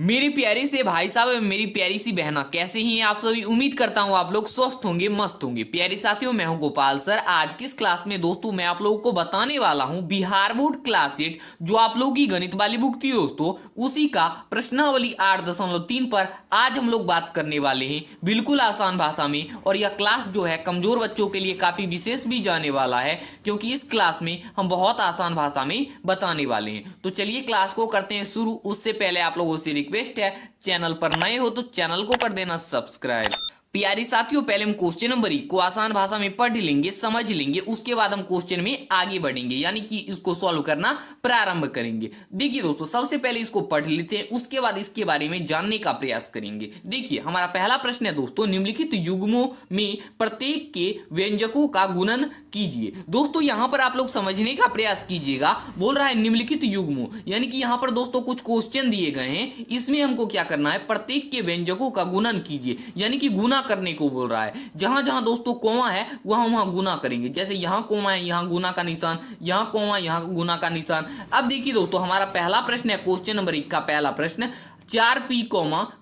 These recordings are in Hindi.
मेरे प्यारे से भाई साहब एवं मेरी प्यारी सी बहना, कैसे हैं आप सभी। उम्मीद करता हूं आप लोग स्वस्थ होंगे, मस्त होंगे। प्यारे साथियों, मैं हूं गोपाल सर। आज की इस क्लास में दोस्तों मैं आप लोगों को बताने वाला हूं बिहार बोर्ड क्लास 8 जो आप लोगों की गणित वाली बुक थी दोस्तों, उसी का प्रश्नावली 8.3 पर आज हम लोग बात करने वाले हैं, बिल्कुल आसान भाषा में। और यह क्लास जो है कमजोर बच्चों के लिए काफी विशेष भी जाने वाला है, क्योंकि इस क्लास में हम बहुत आसान भाषा में बताने वाले हैं। तो चलिए क्लास को करते हैं शुरू। उससे पहले आप लोगों से रिक्वेस्ट है, चैनल पर नए हो तो चैनल को कर देना सब्सक्राइब। प्यारे साथियों, पहले हम क्वेश्चन नंबर 1 को आसान भाषा में पढ़ लेंगे, समझ लेंगे। उसके बाद हम क्वेश्चन में आगे बढ़ेंगे, यानी कि इसको सॉल्व करना प्रारंभ करेंगे। देखिए दोस्तों, सबसे पहले इसको पढ़ लेते हैं, उसके बाद इसके बारे में जानने का प्रयास करेंगे। देखिए हमारा पहला प्रश्न है दोस्तों, निम्नलिखित युग्मों में प्रत्येक के व्यंजकों का गुणन कीजिए। दोस्तों यहां पर आप लोग समझने का प्रयास कीजिएगा। बोल रहा है निम्नलिखित युग्मों, यानी कि यहां पर दोस्तों कुछ क्वेश्चन दिए गए हैं, इसमें हमको क्या करना है, प्रत्येक के व्यंजकों का गुणन कीजिए, यानी कि गुना करने को बोल रहा है। जहां जहां दोस्तों कोमा है वहां वहां गुना करेंगे। जैसे यहां कोमा है, यहां गुना का निशान, यहां कोमा, यहां गुना का निशान। अब देखिए दोस्तों, हमारा पहला प्रश्न है क्वेश्चन नंबर 1 का पहला प्रश्न, 4p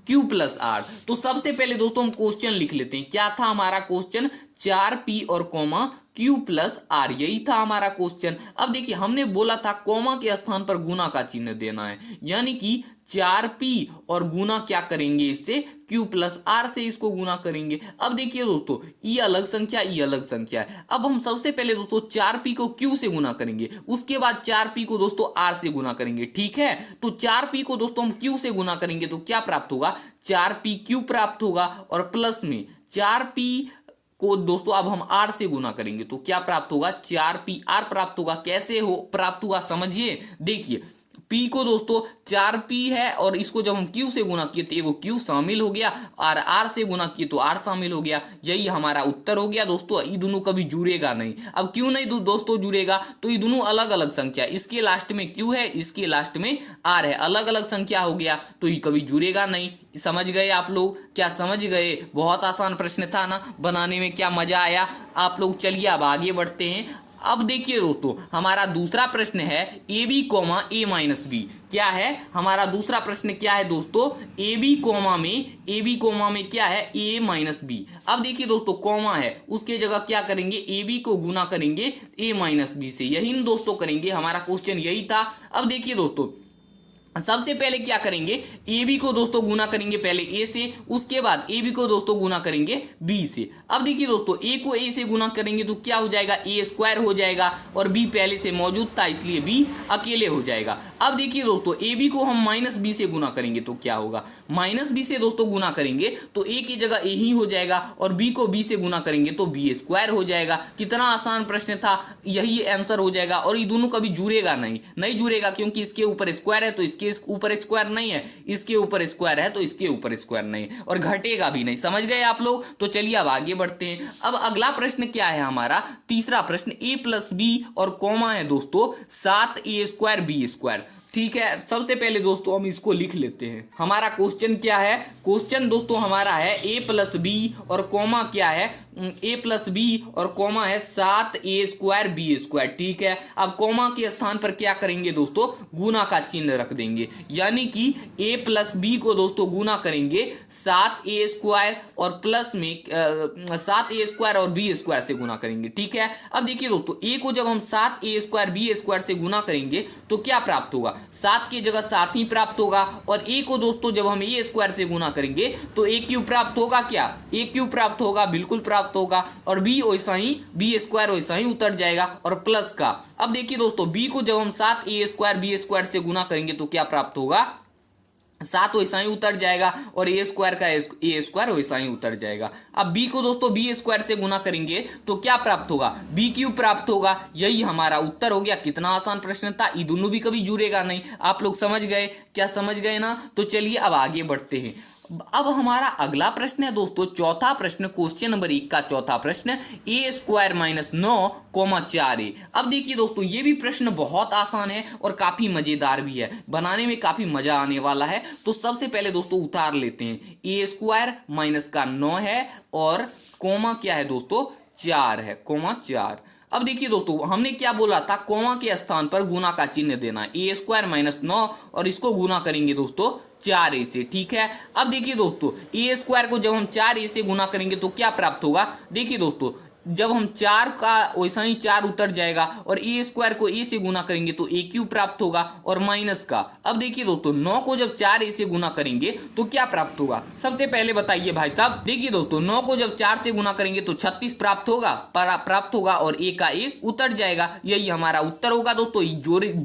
q प्लस आर। तो सबसे पहले दोस्तों हम क्वेश्चन लिख लेते हैं। क्या था हमारा क्वेश्चन, 4p और कोमा q प्लस आर, यही था हमारा क्वेश्चन। अब देखिए हमने बोला था कोमा के स्थान पर गुना का चिन्ह देना है, यानी कि 4p और गुना क्या करेंगे इससे, q प्लस आर से इसको गुना करेंगे। अब देखिए दोस्तों, ये अलग संख्या, ये अलग संख्या है। अब हम सबसे पहले दोस्तों 4p को q से गुना करेंगे, उसके बाद 4p को दोस्तों r से गुना करेंगे, ठीक है। तो 4p को दोस्तों हम q से गुना करेंगे तो क्या प्राप्त होगा, 4pq प्राप्त होगा। और प्लस में 4p को दोस्तों अब हम r से गुना करेंगे तो क्या प्राप्त होगा, 4pr प्राप्त होगा। कैसे हो प्राप्त होगा समझिए। देखिए p को दोस्तों 4p है और इसको जब हम q से गुना किए तो एगो q शामिल हो गया, और r से गुना किए तो r शामिल हो गया। यही हमारा उत्तर हो गया दोस्तों। ये दोनों कभी जुड़ेगा नहीं। अब क्यों नहीं दोस्तों जुड़ेगा, तो ये दोनों अलग अलग संख्या, इसके लास्ट में q है, इसके लास्ट में r है, अलग अलग संख्या हो गया, तो ये कभी जुड़ेगा नहीं। समझ गए आप लोग, क्या समझ गए। बहुत आसान प्रश्न था ना, बनाने में क्या मजा आया आप लोग। चलिए अब आगे बढ़ते हैं। अब देखिए दोस्तों, हमारा दूसरा प्रश्न है A B comma A minus B. क्या है हमारा दूसरा प्रश्न, क्या है दोस्तों, ए बी कोमा में क्या है, ए माइनस बी। अब देखिए दोस्तों, कोमा है, उसके जगह क्या करेंगे, ए बी को गुना करेंगे ए माइनस बी से। यही दोस्तों करेंगे, हमारा क्वेश्चन यही था। अब देखिए दोस्तों, सबसे पहले क्या करेंगे, ए बी को दोस्तों गुना करेंगे पहले ए से, उसके बाद ए बी को दोस्तों गुना करेंगे बी से। अब देखिए दोस्तों, ए को ए से गुना करेंगे तो क्या हो जाएगा, ए स्क्वायर हो जाएगा, और बी पहले से मौजूद था इसलिए बी अकेले हो जाएगा। अब देखिए दोस्तों, ए बी को हम माइनस बी से गुना करेंगे तो क्या होगा, माइनस बी से दोस्तों गुना करेंगे तो ए की जगह ए ही हो जाएगा, और बी को बी से गुना करेंगे तो बी स्क्वायर हो जाएगा। कितना आसान प्रश्न था, यही आंसर हो जाएगा। और ये दोनों कभी जुड़ेगा नहीं जुड़ेगा, क्योंकि इसके ऊपर स्क्वायर है तो इसके ऊपर स्क्वायर नहीं है, इसके ऊपर स्क्वायर है तो इसके ऊपर स्क्वायर नहीं है, और घटेगा भी नहीं। समझ गए आप लोग। तो चलिए अब आगे बढ़ते हैं। अब अगला प्रश्न क्या है हमारा, तीसरा प्रश्न, ए प्लस बी और कॉमा है दोस्तों 7a स्क्वायर बी स्क्वायर। ठीक है, सबसे पहले दोस्तों हम इसको लिख लेते हैं। हमारा क्वेश्चन क्या है, क्वेश्चन दोस्तों हमारा है ए प्लस बी और कॉमा क्या है, ए प्लस बी और कॉमा है 7a स्क्वायर बी स्क्वायर। ठीक है, अब कॉमा के स्थान पर क्या करेंगे दोस्तों, गुना का चिन्ह रख देंगे, यानी कि ए प्लस बी को दोस्तों गुना करेंगे 7a स्क्वायर और प्लस में 7a स्क्वायर और बी स्क्वायर से गुना करेंगे। ठीक है, अब देखिए दोस्तों, ए को जब हम 7a स्क्वायर बी स्क्वायर से गुना करेंगे तो क्या प्राप्त होगा, 7 की जगह 7 ही प्राप्त होगा। और ए को दोस्तों जब हम ए स्क्वायर से गुना करेंगे तो ए क्यूब प्राप्त होगा, क्या ए क्यूब प्राप्त होगा, बिल्कुल प्राप्त होगा। और बी वैसा ही, बी स्क्वायर वैसा ही उतर जाएगा, और प्लस का। अब देखिए दोस्तों, बी को जब हम 7a स्क्वायर बी स्क्वायर से गुना करेंगे तो क्या प्राप्त होगा, 7 वैसा ही उतर जाएगा, और ए स्क्वायर का ए स्क्वायर वैसा ही उतर जाएगा। अब बी को दोस्तों बी स्क्वायर से गुना करेंगे तो क्या प्राप्त होगा, बी क्यूब प्राप्त होगा। यही हमारा उत्तर हो गया। कितना आसान प्रश्न था, ये दोनों भी कभी जुड़ेगा नहीं। आप लोग समझ गए, क्या समझ गए ना। तो चलिए अब आगे बढ़ते हैं। अब हमारा अगला प्रश्न है दोस्तों, चौथा प्रश्न, क्वेश्चन नंबर 1 का चौथा प्रश्न, ए स्क्वायर माइनस 9,4a। अब देखिए दोस्तों, ये भी प्रश्न बहुत आसान है और काफी मजेदार भी है, बनाने में काफी मजा आने वाला है। तो सबसे पहले दोस्तों उतार लेते हैं, ए स्क्वायर माइनस का 9 है और कोमा क्या है दोस्तों, 4 है, कोमा 4। अब देखिए दोस्तों, हमने क्या बोला था, कोमा के स्थान पर गुना का चिन्ह देना, ए स्क्वायर माइनस 9 और इसको गुना करेंगे दोस्तों 4a से। ठीक है, अब देखिए दोस्तों ए स्क्वायर को जब हम 4a से गुना करेंगे तो क्या प्राप्त होगा। देखिए दोस्तों जब हम 4 का वैसा ही 4 उतर जाएगा और ए स्क्वायर को ए से गुना करेंगे तो ए क्यूब प्राप्त होगा और माइनस का। अब देखिए दोस्तों 9 को जब 4a से गुना करेंगे तो क्या प्राप्त होगा, सबसे पहले बताइए भाई साहब। देखिए दोस्तों 9 को जब 4 से गुना करेंगे तो 36 प्राप्त होगा और ए का ए उतर जाएगा। यही हमारा उत्तर होगा दोस्तों।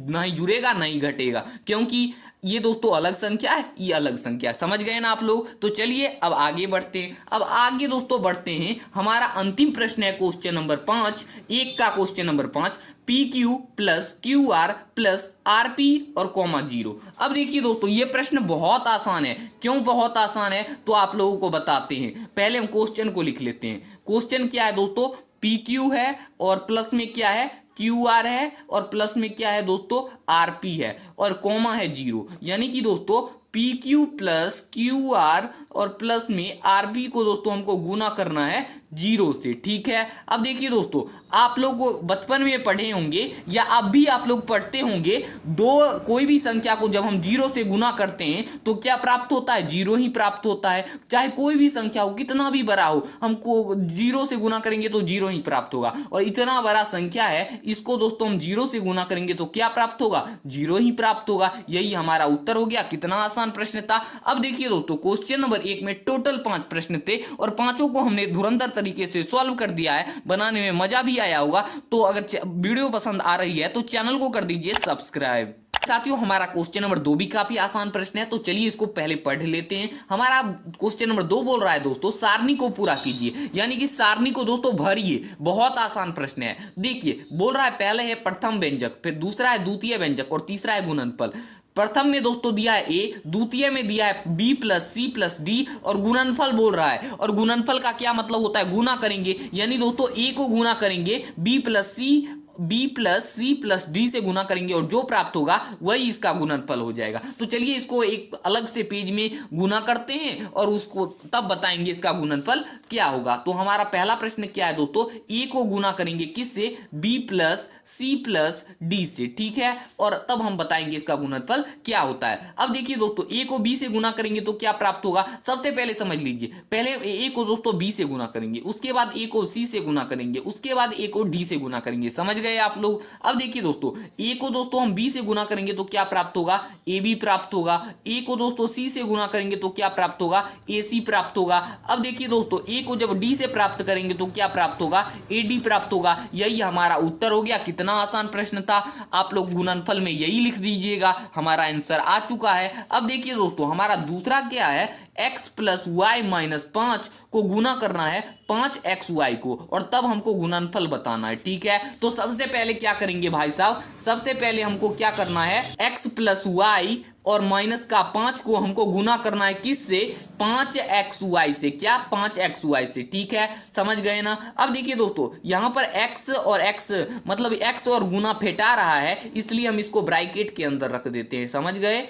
ना ही जुड़ेगा ना ही घटेगा, क्योंकि ये दोस्तों अलग संख्या है, ये अलग संख्या है। समझ गए ना आप लोग। तो चलिए अब आगे बढ़ते हैं। अब आगे दोस्तों बढ़ते हैं, हमारा अंतिम प्रश्न है क्वेश्चन नंबर 5, एक का question number 5, P Q plus Q R plus R P और कॉमा 0। अब देखिए दोस्तों ये प्रश्न बहुत आसान है। क्यों बहुत आसान है तो आप लोगों को बताते हैं। पहले हम क्वेश्चन को लिख लेते हैं। क्वेश्चन क्या है दोस्तों, पी क्यू है और प्लस में क्या है क्यू आर है और प्लस में क्या है दोस्तों आर पी है और कॉमा है 0। यानी कि दोस्तों P Q plus Q R और प्लस में आर पी को दोस्तों हमको गुना करना है 0 से। ठीक है, अब देखिए दोस्तों आप लोग बचपन में पढ़े होंगे या अब भी आप लोग पढ़ते होंगे, कोई भी संख्या को जब हम 0 से गुना करते हैं तो क्या प्राप्त होता है, 0 ही प्राप्त होता है। चाहे कोई भी संख्या हो, कितना भी बड़ा हो, हमको 0 से गुना करेंगे तो 0 ही प्राप्त होगा। और इतना बड़ा संख्या है, इसको दोस्तों हम 0 से गुना करेंगे तो क्या प्राप्त होगा, 0 ही प्राप्त होगा। यही हमारा उत्तर हो गया। कितना आसान प्रश्न था। अब देखिए दोस्तों क्वेश्चन नंबर 1 में टोटल 5 प्रश्न थे और पांचों को हमने धुरंधर तरीके से सॉल्व कर दिया है। बनाने में मजा भी आया होगा। तो अगर वीडियो पसंद आ रही है तो चैनल को कर दीजिए सब्सक्राइब। साथियों हमारा क्वेश्चन नंबर 2 भी काफी आसान प्रश्न है, तो चलिए इसको पहले पढ़ लेते हैं। हमारा क्वेश्चन नंबर 2 बोल रहा है दोस्तों सारणी को पूरा कीजिए, यानी कि सारणी को दोस्तों भरिए। बहुत आसान प्रश्न है। देखिए बोल रहा है पहले है प्रथम व्यंजक, फिर दूसरा है द्वितीय व्यंजक और तीसरा है गुणनफल। प्रथम में दोस्तों दिया है ए, द्वितीय में दिया है B plus C plus D और गुणनफल बोल रहा है। और गुणनफल का क्या मतलब होता है, गुना करेंगे। यानी दोस्तों ए को गुना करेंगे B plus C plus D से गुना करेंगे और जो प्राप्त होगा वही इसका गुणनफल हो जाएगा। तो चलिए इसको एक अलग से पेज में गुना करते हैं और उसको तब बताएंगे इसका गुणनफल क्या होगा। तो हमारा पहला प्रश्न क्या है दोस्तों, ए को गुना करेंगे किससे, B plus C plus D से। ठीक है, और तब हम बताएंगे इसका गुणनफल क्या होता है। अब देखिए दोस्तों ए को बी से गुना करेंगे तो क्या प्राप्त होगा, सबसे पहले समझ लीजिए। पहले ए को दोस्तों बी से गुना करेंगे, उसके बाद ए को सी से गुना करेंगे, उसके बाद ए को डी से गुना करेंगे। समझ गए आप लोग। अब देखिए दोस्तों ए को दोस्तों हम बी से गुना करेंगे तो क्या प्राप्त होगा, ए बी प्राप्त होगा। ए को दोस्तों सी से गुना करेंगे तो क्या प्राप्त होगा, ए सी प्राप्त होगा। अब देखिए दोस्तों ए को जब डी से प्राप्त करेंगे तो क्या प्राप्त होगा, ए डी प्राप्त होगा। यही हमारा उत्तर हो गया। कितना आसान प्रश्न था। आप लोग गुणनफल में यही लिख दीजिएगा, हमारा आंसर आ चुका है। अब देखिए दोस्तों हमारा दूसरा क्या है, x प्लस वाई माइनस 5 को गुना करना है 5xy को और तब हमको गुणनफल बताना है। ठीक है, तो सबसे पहले क्या करेंगे भाई साहब, सबसे पहले हमको क्या करना है, x प्लस वाई और माइनस का 5 को हमको गुना करना है किससे, 5xy से। क्या, 5xy से। ठीक है, समझ गए ना। अब देखिए दोस्तों यहां पर x और x मतलब x और गुना फेटा रहा है, इसलिए हम इसको ब्रैकेट के अंदर रख देते हैं। समझ गए,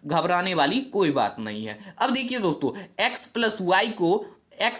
घबराने वाली कोई बात नहीं है। अब देखिए दोस्तों x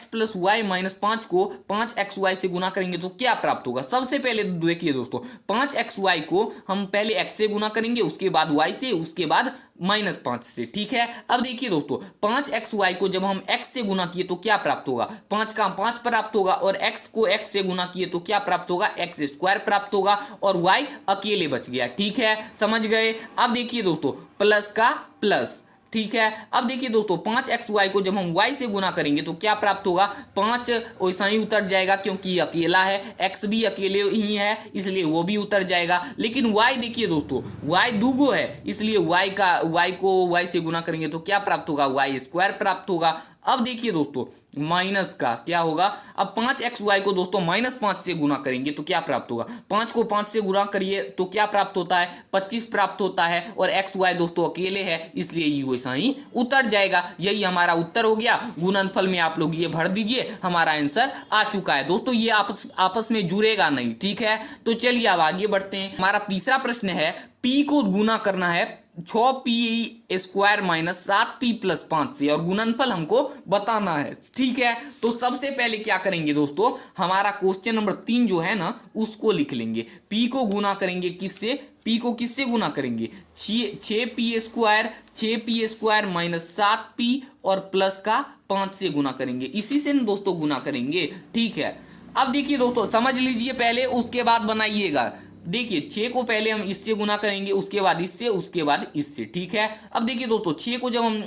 प्लस वाई माइनस 5 को 5xy से गुना करेंगे तो क्या प्राप्त होगा। सबसे पहले देखिए दोस्तों 5xy को हम पहले x से गुना करेंगे, उसके बाद y से, उसके बाद माइनस 5 से। ठीक है, अब देखिए दोस्तों 5xy को जब हम x से गुना किए तो क्या प्राप्त होगा, 5 का 5 प्राप्त होगा और x को x से गुना किए तो क्या प्राप्त होगा, x स्क्वायर प्राप्त होगा और y अकेले बच गया। ठीक है, समझ गए। अब देखिए दोस्तों प्लस का प्लस। ठीक है, अब देखिए दोस्तों 5xy को जब हम y से गुना करेंगे तो क्या प्राप्त होगा, 5 वैसा ही उतर जाएगा क्योंकि अकेला है, x भी अकेले ही है इसलिए वो भी उतर जाएगा। लेकिन y देखिए दोस्तों y दूगो है, इसलिए y को y से गुना करेंगे तो क्या प्राप्त होगा, y स्क्वायर प्राप्त होगा। अब देखिए दोस्तों माइनस का क्या होगा, अब 5xy को दोस्तों माइनस 5 से गुना करेंगे तो क्या प्राप्त होगा, 5 को 5 से गुना करिए तो क्या प्राप्त होता है, 25 प्राप्त होता है और xy दोस्तों अकेले है इसलिए ये वैसा ही उतर जाएगा। यही हमारा उत्तर हो गया। गुणनफल में आप लोग ये भर दीजिए, हमारा आंसर आ चुका है। दोस्तों ये आपस में जुड़ेगा नहीं। ठीक है, तो चलिए अब आगे बढ़ते हैं। हमारा तीसरा प्रश्न है, p को गुना करना है 6p² माइनस 7p+5 से, और गुणनफल हमको बताना है। ठीक है, तो सबसे पहले क्या करेंगे दोस्तों, हमारा क्वेश्चन नंबर 3 जो है ना उसको लिख लेंगे। p को गुना करेंगे किससे, p को किससे गुना करेंगे, 6p² माइनस 7p और प्लस का 5 से गुना करेंगे, इसी से दोस्तों गुना करेंगे। ठीक है, अब देखिए दोस्तों समझ लीजिए पहले, उसके बाद बनाइएगा। देखिए 6 को पहले हम इससे गुना करेंगे, उसके बाद इससे, उसके बाद इससे। ठीक है, अब देखिए दोस्तों 6 को जब हम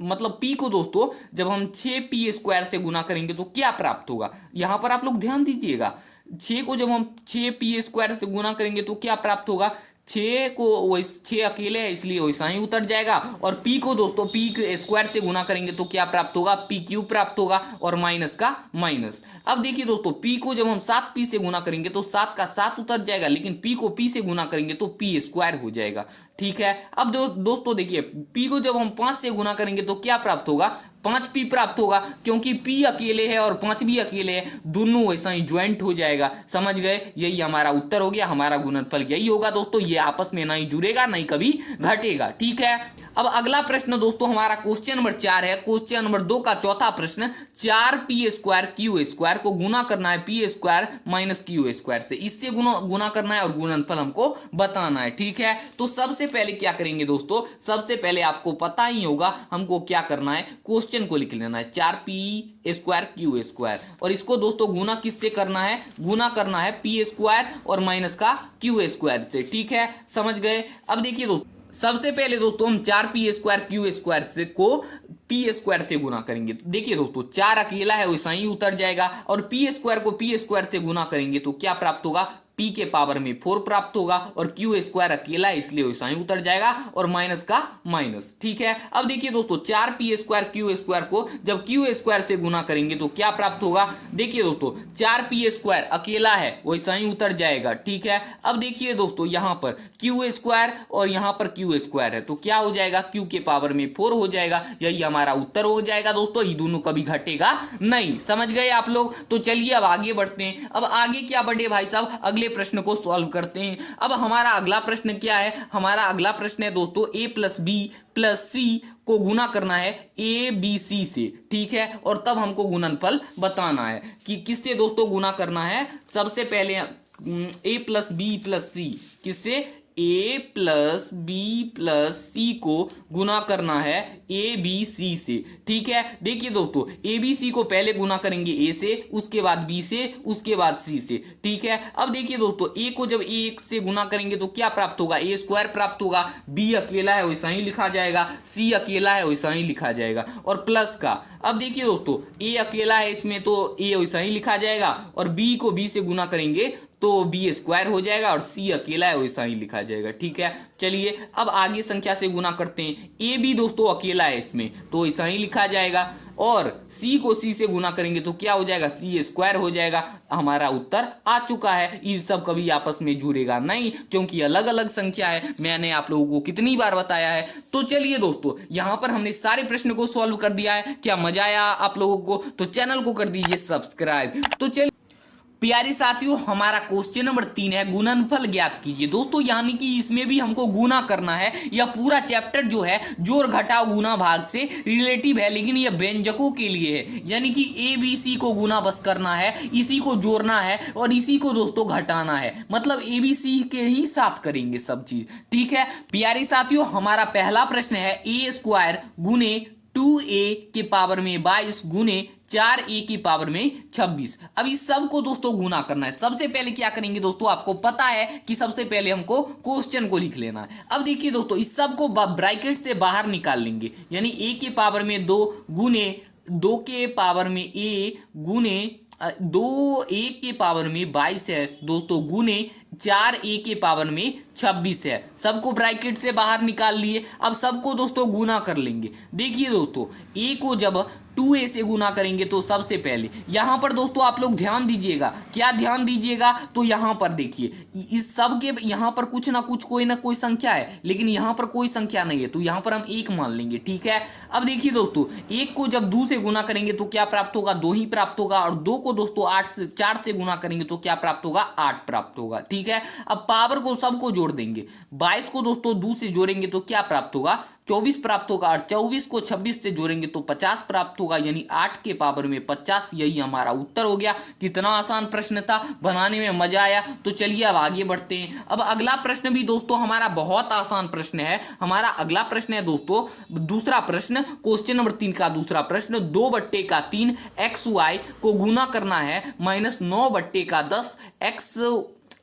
मतलब p को दोस्तों जब हम 6p² से गुना करेंगे तो क्या प्राप्त होगा, यहां पर आप लोग ध्यान दीजिएगा। 6 को जब हम 6p² से गुना करेंगे तो क्या प्राप्त होगा, 6 को वैसे 6 अकेले है इसलिए वैसा ही उतर जाएगा, और p को दोस्तों p² से गुना करेंगे तो क्या प्राप्त होगा, p³ प्राप्त होगा, और माइनस का माइनस। अब देखिए दोस्तों p को जब हम 7p से गुना करेंगे तो 7 का 7 उतर जाएगा, लेकिन p को p से गुना करेंगे तो p² हो जाएगा। ठीक है, अब दोस्तों देखिए p को जब हम 5 से गुना करेंगे तो क्या प्राप्त होगा, 5p प्राप्त होगा, क्योंकि p अकेले है और 5 भी अकेले है, दोनों वैसा ही ज्वाइंट हो जाएगा। समझ गए, यही हमारा उत्तर हो गया, हमारा गुणनफल यही होगा दोस्तों, ये आपस में ना ही जुड़ेगा नहीं कभी घटेगा। ठीक है, अब अगला प्रश्न दोस्तों हमारा क्वेश्चन नंबर 4 है। क्वेश्चन नंबर 2 का चौथा प्रश्न, 4p² को गुना करना है p² माइनस q² से, इससे गुना करना है और गुणनफल हमको बताना है। ठीक है, तो सबसे पहले क्या करेंगे दोस्तों, सबसे पहले आपको पता ही होगा हमको क्या करना है, क्वेश्चन को लिख लेना है 4p²q², और इसको दोस्तों गुना किससे करना है, गुना करना है p² और माइनस का q² से। ठीक है, समझ गए। अब देखिए दोस्तों सबसे पहले दोस्तों हम 4p²q² से को p² से गुना करेंगे। देखिए दोस्तों 4 अकेला है वैसा ही उतर जाएगा, और p² को p² से गुना करेंगे तो क्या प्राप्त होगा, p के पावर में 4 प्राप्त होगा, और q² अकेला है इसलिए वैसा ही उतर जाएगा, और माइनस का माइनस। ठीक है, अब देखिए दोस्तों 4p²q² को जब q² से गुना करेंगे तो क्या प्राप्त होगा, देखिए दोस्तों 4p² अकेला है वैसा ही उतर जाएगा। ठीक है, अब देखिए दोस्तों यहाँ पर q² और यहाँ पर q² है तो क्या हो जाएगा, q के पावर में 4 हो जाएगा, यही हमारा उत्तर हो जाएगा दोस्तों, ये दोनों कभी घटेगा नहीं। समझ गए आप लोग, तो चलिए अब आगे बढ़ते हैं। अब आगे क्या बढ़े भाई साहब, अगले प्रश्न को सॉल्व करते हैं। अब हमारा अगला प्रश्न क्या है, हमारा अगला प्रश्न है दोस्तों a+b+c को गुना करना है abc से। ठीक है, और तब हमको गुणनफल बताना है कि किससे दोस्तों गुना करना है। सबसे पहले a+b+c किससे, a+b+c को गुना करना है abc से। ठीक है, देखिए दोस्तों abc को पहले गुना करेंगे a से, उसके बाद b से, उसके बाद c से। ठीक है, अब देखिए दोस्तों a को जब a से गुना करेंगे तो क्या प्राप्त होगा, a² प्राप्त होगा, b अकेला है वैसा ही लिखा जाएगा, c अकेला है वैसा ही लिखा जाएगा, और प्लस का, अब देखिए दोस्तों a अकेला है इसमें तो a वैसा ही लिखा जाएगा, और b को b से गुना करेंगे तो b² हो जाएगा, और c अकेला है वैसा ही लिखा जाएगा। ठीक है, चलिए अब आगे संख्या से गुना करते हैं। a भी दोस्तों अकेला है इसमें तो ऐसा ही लिखा जाएगा, और c को c से गुना करेंगे तो क्या हो जाएगा, c² हो जाएगा। हमारा उत्तर आ चुका है। ये सब कभी आपस में जुड़ेगा नहीं, क्योंकि अलग अलग संख्या है, मैंने आप लोगों को कितनी बार बताया है। तो चलिए दोस्तों यहाँ पर हमने सारे प्रश्न को सॉल्व कर दिया है। क्या मजा आया आप लोगों को, तो चैनल को कर दीजिए सब्सक्राइब। तो चलिए प्यारे साथियों हमारा क्वेश्चन नंबर 3 है, गुणनफल ज्ञात कीजिए। दोस्तों यानी कि इसमें भी हमको गुना करना है। यह पूरा चैप्टर जो है जोड़ घटाव गुना भाग से रिलेटिव है, लेकिन यह व्यंजकों के लिए है। यानी कि ABC को गुना बस करना है, इसी को जोड़ना है और इसी को दोस्तों घटाना है, मतलब ABC के ही साथ करेंगे सब चीज। ठीक है प्यारे साथियों, हमारा पहला प्रश्न है a² गुने 2a के पावर में 22 गुने 4a की पावर में 26। अब इस सब को दोस्तों गुना करना है। सबसे पहले क्या करेंगे दोस्तों, आपको पता है कि सबसे पहले हमको क्वेश्चन को लिख लेना है। अब देखिए दोस्तों इस सब को ब्रैकेट से बाहर निकाल लेंगे, यानी a के पावर में 2 गुने 2 के पावर में a गुने 2a के पावर में 22 है दोस्तों, गुने 4a के पावर में 26 है। सबको ब्रैकेट से बाहर निकाल लिए। अब सबको दोस्तों गुना कर लेंगे। देखिए दोस्तों a को जब 2a से गुना करेंगे तो सबसे पहले यहाँ पर दोस्तों आप लोग ध्यान दीजिएगा। क्या ध्यान दीजिएगा, तो यहाँ पर देखिए इस सब के यहाँ पर कुछ ना कुछ कोई ना कोई संख्या है, लेकिन यहाँ पर कोई संख्या नहीं है तो यहाँ पर हम 1 मान लेंगे। ठीक है, अब देखिए दोस्तों 1 को जब 2 से गुना करेंगे तो क्या प्राप्त होगा, 2 ही प्राप्त होगा, और 2 को दोस्तों 4 से गुना करेंगे तो क्या प्राप्त होगा, 8 प्राप्त होगा। ठीक ठीक है। अब पावर को सबको जोड़ देंगे, 22 को दोस्तों 2 से जोड़ेंगे तो क्या प्राप्त होगा, 24 प्राप्त होगा, और 24 को 26 से जोड़ेंगे तो 50 प्राप्त होगा, यानी 8 के पावर में 50। यही हमारा उत्तर हो गया। कितना आसान प्रश्न था, बनाने में मजा आया। तो चलिए अब आगे बढ़ते हैं। अब अगला प्रश्न भी दोस्तों हमारा बहुत आसान प्रश्न है। हमारा अगला प्रश्न है दोस्तों दूसरा प्रश्न, क्वेश्चन नंबर 3 का दूसरा प्रश्न, 2/3 XY को गुना करना है -9/10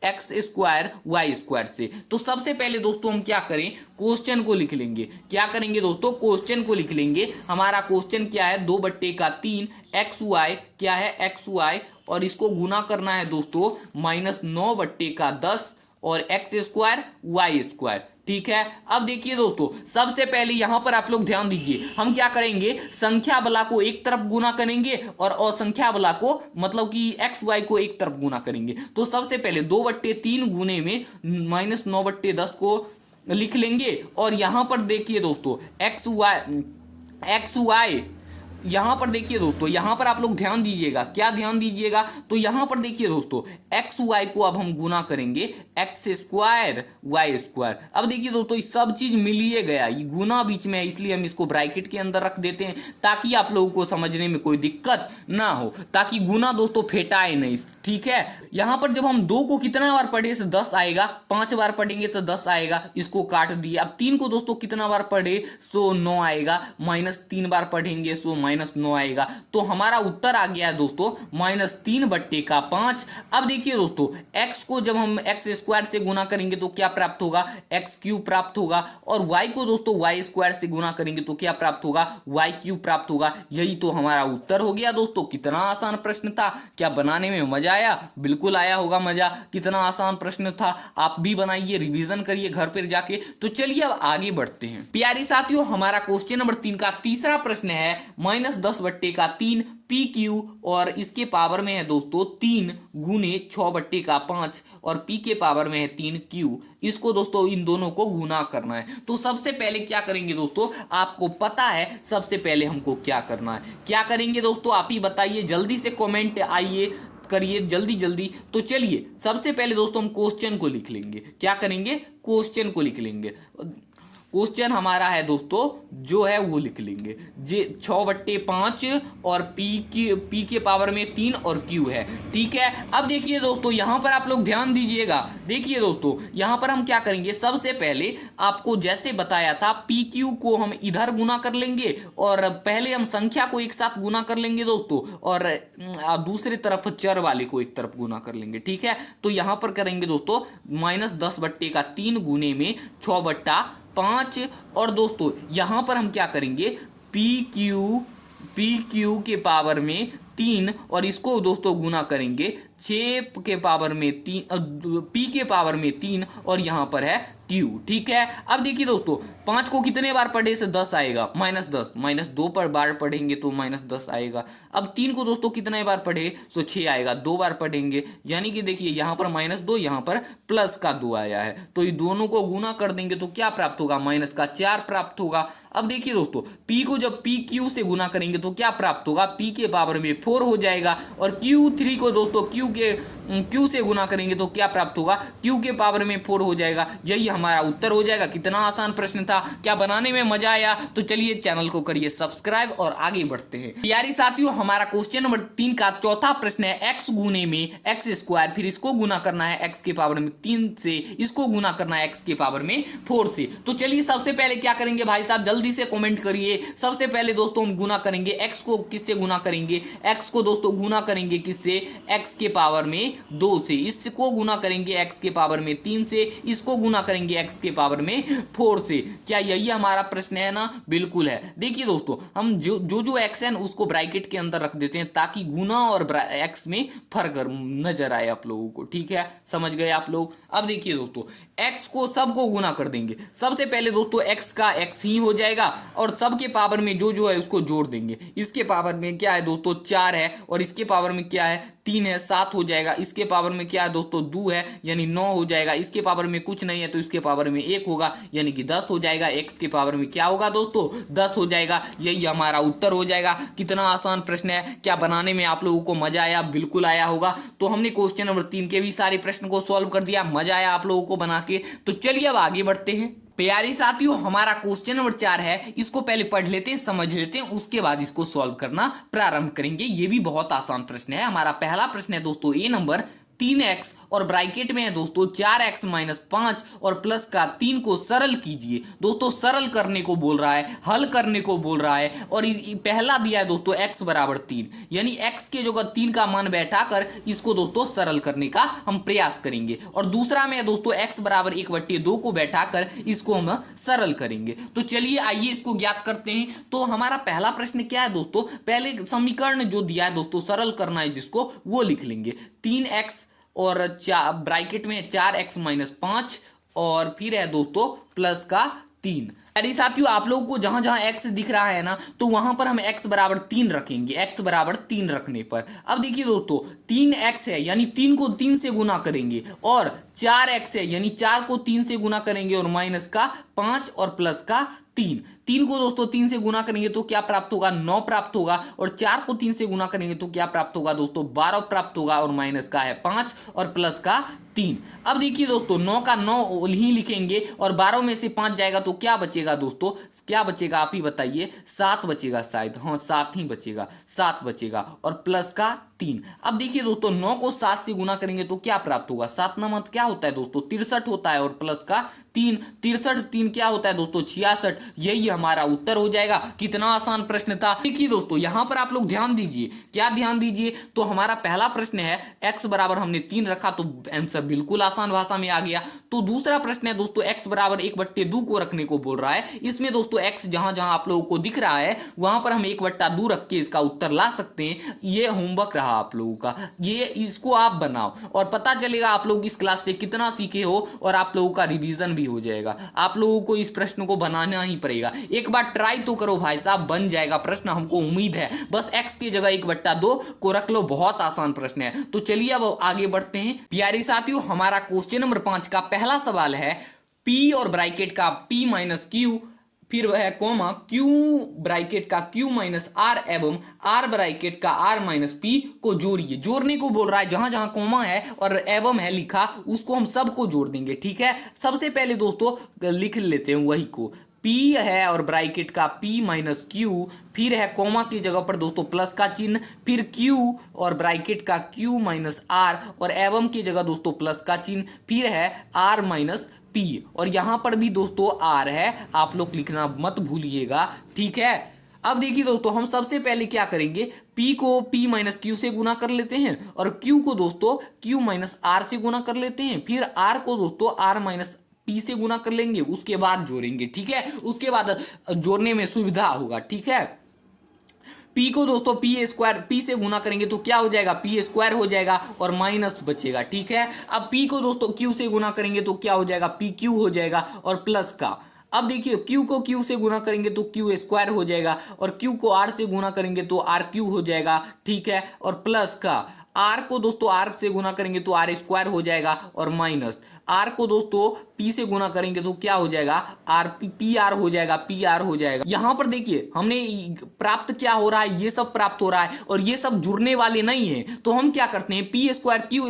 एक्स स्क्वायर वाई स्क्वायर से। तो सबसे पहले दोस्तों हम क्या करें, क्वेश्चन को लिख लेंगे। क्या करेंगे दोस्तों, क्वेश्चन को लिख लेंगे। हमारा क्वेश्चन क्या है, 2/3 XY क्या है, XY, और इसको गुना करना है दोस्तों -9/10 और एक्स स्क्वायर वाई स्क्वायर, ठीक है। अब देखिए दोस्तों सबसे पहले यहां पर आप लोग ध्यान दीजिए, हम क्या करेंगे, संख्या बला को एक तरफ गुना करेंगे और असंख्या बला को मतलब कि एक्स वाई को एक तरफ गुना करेंगे। तो सबसे पहले 2/3 गुने में -9/10 को लिख लेंगे, और यहां पर देखिए दोस्तों एक्स वाई यहां पर देखिए दोस्तों, यहां पर आप लोग ध्यान दीजिएगा, क्या ध्यान दीजिएगा, तो यहां पर देखिए दोस्तों एक्स वाई को अब हम गुना करेंगे एक्स स्क्वायर वाई स्क्वायर। अब देखिए दोस्तों ये सब चीज मिलिए गया, ये गुना बीच में है, इसलिए हम इसको ब्रैकेट के अंदर रख देते हैं ताकि आप लोगों को समझने में कोई दिक्कत ना हो, ताकि गुना दोस्तों फेटाए नहीं, ठीक है। यहां पर जब हम 2 को कितना बार पढ़े तो 10 आएगा, 5 बार पढ़ेंगे तो 10 आएगा, इसको काट दिए। अब 3 को दोस्तों कितना बार पढ़े सो 9 आएगा, -3 बार पढ़ेंगे सो -9 आएगा। तो हमारा उत्तर आ गया है दोस्तों -3/5। अब देखिए दोस्तों x को जब हम एक्स स्क्वायर से गुना करेंगे तो क्या प्राप्त होगा, x³ प्राप्त होगा, और y को दोस्तों वाई स्क्वायर से गुना करेंगे तो क्या प्राप्त होगा, y³ प्राप्त होगा। यही तो हमारा उत्तर हो गया दोस्तों। कितना आसान प्रश्न था, क्या बनाने में मजा आया, बिल्कुल आया होगा मजा। कितना आसान प्रश्न था, आप भी बनाइए, रिवीजन करिए घर पर जाके। तो चलिए अब आगे बढ़ते हैं प्यारी साथियों। हमारा क्वेश्चन नंबर 3 का तीसरा प्रश्न है -10/3 PQ, और इसके पावर में है दोस्तों 3 गुने 6/5 और P के पावर में है 3Q। इसको दोस्तों इन दोनों को गुना करना है। तो सबसे पहले क्या करेंगे दोस्तों, आपको पता है सबसे पहले हमको क्या करना है, क्या करेंगे दोस्तों आप ही बताइए, जल्दी से कमेंट आइए करिए जल्दी जल्दी। तो चलिए सबसे पहले दोस्तों हम क्वेश्चन को लिख लेंगे। क्या करेंगे, क्वेश्चन को लिख लेंगे। क्वेश्चन हमारा है दोस्तों जो है वो लिख लेंगे, जे 6/5 और पी के पावर में 3 और Q है, ठीक है। अब देखिए दोस्तों यहाँ पर आप लोग ध्यान दीजिएगा, देखिए दोस्तों यहाँ पर हम क्या करेंगे, सबसे पहले आपको जैसे बताया था PQ को हम इधर गुना कर लेंगे, और पहले हम संख्या को एक साथ गुना कर लेंगे दोस्तों, और दूसरी तरफ चर वाले को एक तरफ गुना कर लेंगे, ठीक है। तो यहाँ पर करेंगे दोस्तों -10/3 गुने में 6/5, और दोस्तों यहां पर हम क्या करेंगे, PQ के पावर में 3 और इसको दोस्तों गुना करेंगे 6 के पावर में 3, P के पावर में 3 और यहां पर है Q, ठीक है। अब देखिए दोस्तों 5 को कितने बार पढ़े से 10 आएगा, -10, -2 पर बार पढ़ेंगे तो -10 आएगा। अब 3 को दोस्तों कितने बार पढ़े तो 6 आएगा, 2 बार पढ़ेंगे, यानी कि देखिए यहाँ पर -2 यहाँ पर +2 आया है, तो ये दोनों को गुना कर देंगे तो क्या प्राप्त होगा, -4 प्राप्त होगा। अब देखिए दोस्तों P को जब PQ से गुना करेंगे तो क्या प्राप्त होगा, P के पावर में 4 हो जाएगा, और Q3 को दोस्तों Q से गुना करेंगे तो क्या प्राप्त होगा, Q के पावर में 4 हो जाएगा। यही हमारा उत्तर हो जाएगा। कितना आसान प्रश्न था, क्या बनाने में मजा आया। तो चलिए चैनल को करिए सब्सक्राइब और आगे बढ़ते हैं प्यारी साथियों। हमारा क्वेश्चन नंबर 3 का चौथा प्रश्न है x गुने में एक्स स्क्वायर, फिर इसको गुना करना है x के पावर में 3 से, इसको गुना करना है x के पावर में 4 से। तो चलिए सबसे पहले क्या करेंगे भाई साहब, जल्दी से कमेंट करिए। सबसे पहले दोस्तों हम गुना करेंगे x को, किससे गुना करेंगे, x को दोस्तों गुना करेंगे किससे, x के पावर में 2 से, इसको गुना करेंगे x के पावर में 3 से, इसको गुना करेंगे x के पावर में 4 से। क्या यही हमारा प्रश्न है ना, बिल्कुल है। देखिए दोस्तों हम जो x है उसको ब्रैकेट के अंदर रख देते हैं ताकि गुना और x में फर्क नजर आए आप लोगों को, ठीक है, समझ गए आप लोग। अब देखिए दोस्तों x को सबको गुना कर देंगे। सबसे पहले दोस्तों x का x ही हो जाएगा, और सबके पावर में जो है उसको जोड़ देंगे। इसके पावर में क्या है दोस्तों 4 है, और इसके पावर में क्या है 3 है 7 हो जाएगा, इसके पावर में क्या है दोस्तों 2 है यानी 9 हो जाएगा, इसके पावर में कुछ नहीं है तो इसके पावर में 1 होगा यानी कि 10 हो जाएगा, x के पावर में क्या होगा दोस्तों 10 हो जाएगा। यही हमारा उत्तर हो जाएगा। कितना आसान प्रश्न है, क्या बनाने में आप लोगों को मजा आया? बिल्कुल आया होगा। तो हमने क्वेश्चन नंबर 3 के भी सारे प्रश्न को सॉल्व कर दिया, मजा आया आप लोगों को बना के। तो चलिए अब आगे बढ़ते हैं। प्यारे साथियों, हमारा क्वेश्चन नंबर 4 है, इसको पहले पढ़ लेते हैं, समझ लेते हैं, उसके बाद इसको सॉल्व करना प्रारंभ करेंगे। ये भी बहुत आसान प्रश्न है। हमारा पहला प्रश्न है दोस्तों ए नंबर 3x और ब्रैकेट में है दोस्तों 4x माइनस 5 और प्लस का 3 को सरल कीजिए। दोस्तों सरल करने को बोल रहा है, हल करने को बोल रहा है, और पहला दिया है दोस्तों x बराबर 3 यानी x के जगह 3 का मान बैठाकर इसको दोस्तों सरल करने का हम प्रयास करेंगे। और दूसरा में है दोस्तों x बराबर 1/2 को बैठाकर इसको हम सरल करेंगे। तो चलिए आइए इसको ज्ञात करते हैं। तो हमारा पहला प्रश्न क्या है दोस्तों, पहले समीकरण जो दिया है दोस्तों सरल करना है जिसको, वो लिख लेंगे। 3x और ब्रैकेट में 4x माइनस 5 और फिर है दोस्तों प्लस का 3। अरे साथियों, आप लोगों को जहां जहां x दिख रहा है ना, तो वहां पर हम x बराबर 3 रखेंगे। x बराबर 3 रखने पर अब देखिए दोस्तों 3x है यानी 3 को 3 से गुना करेंगे, और 4x है यानी 4 को 3 से गुना करेंगे, और माइनस का 5 और प्लस का 3 को दोस्तों 3 से गुना करेंगे तो क्या प्राप्त होगा 9 प्राप्त होगा, और 4 को 3 से गुना करेंगे तो क्या प्राप्त होगा दोस्तों 12 प्राप्त होगा, और माइनस का है 5 और प्लस का 3। अब देखिए दोस्तों 9 का 9 ही लिखेंगे, और 12 में से 5 जाएगा तो क्या बचेगा दोस्तों, क्या बचेगा आप ही बताइए? 7 बचेगा शायद, हाँ 7 ही बचेगा, 7 बचेगा, और प्लस का 3। अब देखिए दोस्तों 9 को 7 से गुना करेंगे तो क्या प्राप्त होगा, 7 9 क्या होता है दोस्तों 63 होता है, और प्लस का 3, 63 3 क्या होता है दोस्तों 66। यही हमारा उत्तर हो जाएगा। कितना आसान प्रश्न था। देखिए दोस्तों यहां पर आप लोग ध्यान दीजिए, क्या ध्यान दीजिए, तो हमारा पहला प्रश्न है x बराबर हमने 3 रखा तो आंसर बिल्कुल आसान भाषा में आ गया। तो दूसरा प्रश्न है दोस्तों x बराबर 1/2 को रखने को बोल रहा है। इसमें दोस्तों x जहां जहां आप लोगों को दिख रहा है वहां पर हम 1/2 रख के इसका उत्तर ला सकते हैं। ये होमवर्क रहा आप लोगों का, ये इसको आप बनाओ और पता चलेगा आप लोग इस क्लास से कितना सीखे हो, और आप लोगों का रिवीजन भी हो जाएगा। आप लोगों को इस प्रश्न को बनाना ही पड़ेगा, एक बार ट्राई तो करो भाई साहब, बन जाएगा प्रश्न, हमको उम्मीद है। बस x की जगह 1/2 को रख लो, बहुत आसान प्रश्न है। तो चलिए अब आगे बढ़ते हैं। प्यारे साथियों, हमारा क्वेश्चन नंबर 5 का पहला सवाल है, p और ब्रैकेट का p माइनस क्यू, फिर वह है कोमा q ब्रैकेट का q माइनस r एवं r ब्रैकेट का r माइनस p को जोड़िए। जोड़ने को बोल रहा है, जहां जहां कोमा है और एवं है लिखा उसको हम सबको जोड़ देंगे, ठीक है। सबसे पहले दोस्तों लिख लेते हैं वही को, p है और ब्रैकेट का p माइनस क्यू, फिर है कोमा की जगह पर दोस्तों प्लस का चिन्ह, फिर q और ब्रैकेट का q माइनस r, और एवं की जगह दोस्तों प्लस का चिन्ह, फिर है r माइनस p, और यहां पर भी दोस्तों r है, आप लोग लिखना मत भूलिएगा, ठीक है। अब देखिए दोस्तों हम सबसे पहले क्या करेंगे, p को p माइनस क्यू से गुना कर लेते हैं, और q को दोस्तों q माइनस r से गुना कर लेते हैं, फिर r को दोस्तों r माइनस p से गुना कर लेंगे, उसके बाद जोड़ेंगे, ठीक है। उसके बाद जोड़ने में सुविधा होगा, ठीक है। p को दोस्तों p से गुना करेंगे तो क्या हो जाएगा, p² हो जाएगा, और माइनस बचेगा, ठीक है। अब p को दोस्तों q से गुना करेंगे तो क्या हो जाएगा, pq हो जाएगा, और प्लस का, अब देखिए q को q से गुना करेंगे तो q² हो जाएगा, और q को r से गुना करेंगे तो rq हो जाएगा, ठीक है, और प्लस का r को दोस्तों r से गुना करेंगे तो r² हो जाएगा, और माइनस r को दोस्तों p से गुना करेंगे तो क्या हो जाएगा, pr हो जाएगा, pr हो जाएगा। यहाँ पर देखिए हमने प्राप्त क्या हो रहा है, ये सब प्राप्त हो रहा है, और ये सब जुड़ने वाले नहीं है, तो हम क्या करते हैं p²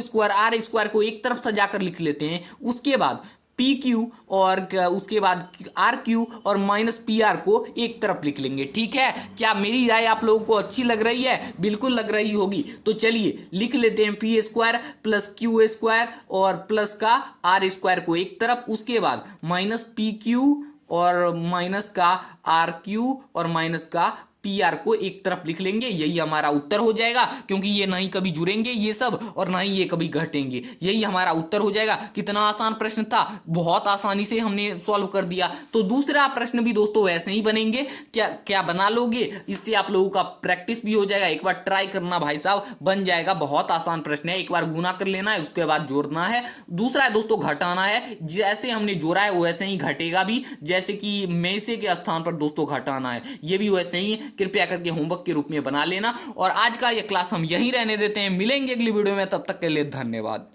q² r² को एक तरफ सजाकर लिख लेते हैं, उसके बाद PQ और उसके बाद RQ और माइनस PR को एक तरफ लिख लेंगे, ठीक है। क्या मेरी राय आप लोगों को अच्छी लग रही है? बिल्कुल लग रही होगी। तो चलिए लिख लेते हैं P² प्लस Q² और प्लस का R² को एक तरफ, उसके बाद माइनस PQ और माइनस का RQ और माइनस का PR को एक तरफ लिख लेंगे। यही हमारा उत्तर हो जाएगा, क्योंकि ये नहीं कभी जुड़ेंगे ये सब, और ना ही ये कभी घटेंगे। यही हमारा उत्तर हो जाएगा। कितना आसान प्रश्न था, बहुत आसानी से हमने सॉल्व कर दिया। तो दूसरा प्रश्न भी दोस्तों ऐसे ही बनेंगे। क्या बना लोगे? इससे आप लोगों का प्रैक्टिस भी हो जाएगा। एक बार ट्राई करना भाई साहब, बन जाएगा। बहुत आसान प्रश्न है, एक बार गुना कर लेना है, उसके बाद जोड़ना है। दूसरा है दोस्तों घटाना है। जैसे हमने जोड़ा है वैसे ही घटेगा भी, जैसे कि में से के स्थान पर दोस्तों घटाना है, ये भी वैसे ही कृपया करके होमवर्क के रूप में बना लेना। और आज का यह क्लास हम यहीं रहने देते हैं, मिलेंगे अगली वीडियो में, तब तक के लिए धन्यवाद।